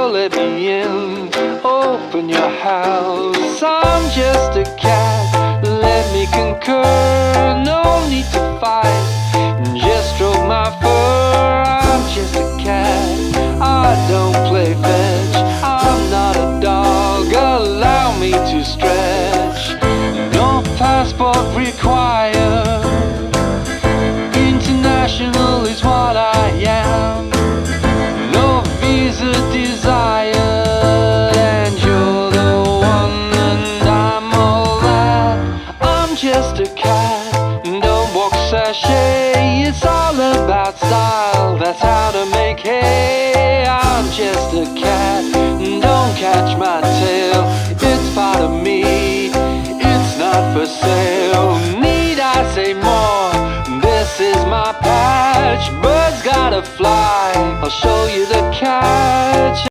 let me in. Open your house, I'm just a cat. Let me concur, no need to fight. Just stroke my fur, I'm just a cat. I don't play fetch, I'm not a dog. Allow me to stretch. No passport required. International is what I am. No visa desired, and you're the one, and I'm all that. I'm just a cat, don't walk sachet. It's all about style, that's how to make hay. I'm just a cat, don't catch my